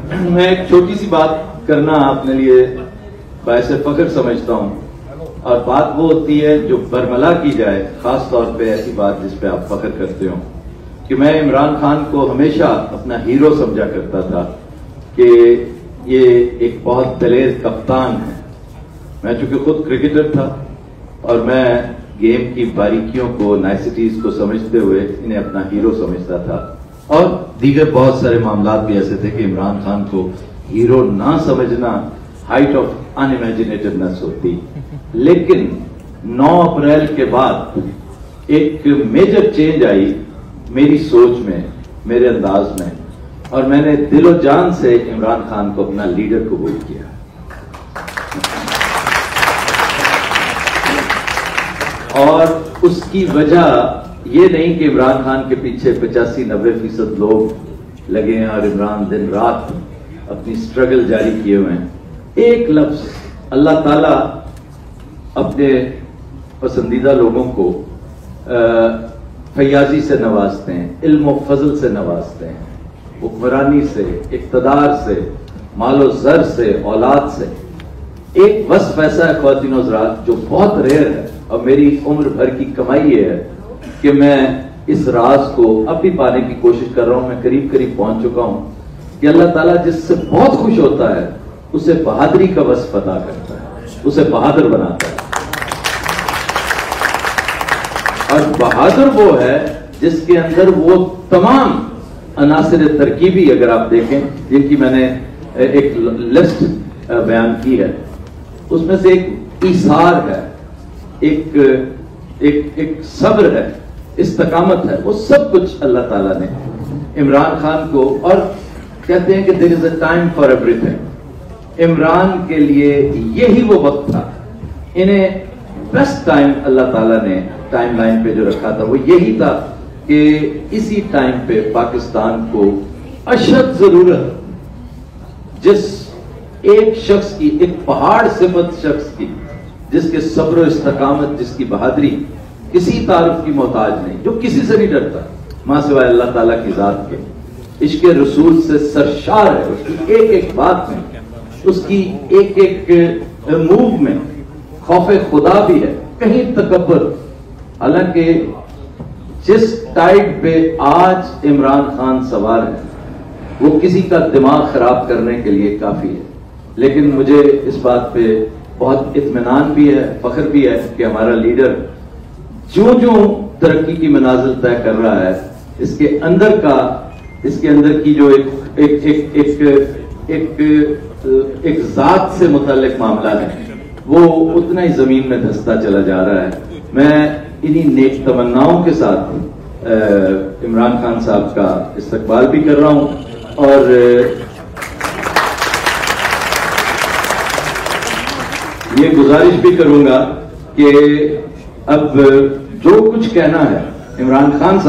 میں ایک چھوٹی سی بات کرنا اپنے لیے باعث فخر سمجھتا ہوں، اور بات وہ ہوتی ہے جو برملا کی جائے، خاص طور پہ ایسی بات جس پہ آپ فخر کرتے ہو، کہ میں عمران خان کو ہمیشہ اپنا ہیرو سمجھا کرتا تھا کہ یہ ایک بہت دلیر کپتان ہے۔ میں چونکہ خود کرکٹر تھا اور میں گیم کی باریکیوں کو، نائسٹیز کو سمجھتے ہوئے انہیں اپنا ہیرو سمجھتا تھا، اور دیگر بہت سارے معاملات بھی ایسے تھے کہ عمران خان کو ہیرو نہ سمجھنا ہائٹ آف ان امیجنیٹڈنس ہوتی۔ لیکن 9 اپریل کے بعد ایک میجر چینج آئی میری سوچ میں، میرے انداز میں، اور میں نے دل و جان سے عمران خان کو اپنا لیڈر قبول کیا۔ اور اس کی وجہ یہ نہیں کہ عمران خان کے پیچھے 85-90% لوگ لگے ہیں اور عمران دن رات اپنی سٹرگل جاری کیے ہوئے ہیں۔ ایک لفظ، اللہ تعالیٰ اپنے پسندیدہ لوگوں کو فیاضی سے نوازتے ہیں، علم و فضل سے نوازتے ہیں، حکمرانی سے، اقتدار سے، مال و زر سے، اولاد سے۔ ایک وصف ایسا ہے خواتین و حضرات جو بہت ریئر ہے، اور میری عمر بھر کی کمائی یہ ہے کہ میں اس راز کو اب بھی پانے کی کوشش کر رہا ہوں۔ میں قریب پہنچ چکا ہوں کہ اللہ تعالیٰ جس سے بہت خوش ہوتا ہے اسے بہادری کا وصف عطا کرتا ہے، اسے بہادر بناتا ہے۔ اور بہادر وہ ہے جس کے اندر وہ تمام عناصر ترکیبی، اگر آپ دیکھیں، جن کی میں نے ایک لسٹ بیان کی ہے، اس میں سے ایک ایثار ہے، ایک صبر ہے، استقامت ہے، وہ سب کچھ اللہ تعالیٰ نے عمران خان کو، اور کہتے ہیں کہ there is a time for everything۔ Imran کے لیے یہی وہ وقت تھا، انہیں بیسٹ ٹائم اللہ تعالیٰ نے ٹائم لائن پہ جو رکھا تھا وہ یہی تھا کہ اسی ٹائم پہ پاکستان کو اشد ضرورت جس ایک شخص کی، ایک پہاڑ صفت شخص کی، جس کے صبر و استقامت، جس کی بہادری کسی تعارف کی محتاج نہیں، جو کسی سے نہیں ڈرتا ماں سوائے اللہ تعالیٰ کی ذات کے، عشق رسول سے سرشار ہے، اس کی ایک ایک بات میں، اس کی ایک ایک موو میں خوف خدا بھی ہے، کہیں تکبر۔ حالانکہ جس ٹائڈ پہ آج عمران خان سوار ہے وہ کسی کا دماغ خراب کرنے کے لیے کافی ہے، لیکن مجھے اس بات پہ بہت اطمینان بھی ہے، فخر بھی ہے کہ ہمارا لیڈر جو ترقی کی منازل طے کر رہا ہے، اس کے اندر کی جو ایک ذات سے متعلق معاملہ ہے، وہ اتنا ہی زمین میں دھستا چلا جا رہا ہے۔ میں انہی نیک تمناؤں کے ساتھ عمران خان صاحب کا استقبال بھی کر رہا ہوں، اور یہ گزارش بھی کروں گا کہ اب جو کچھ کہنا ہے عمران خان صاحب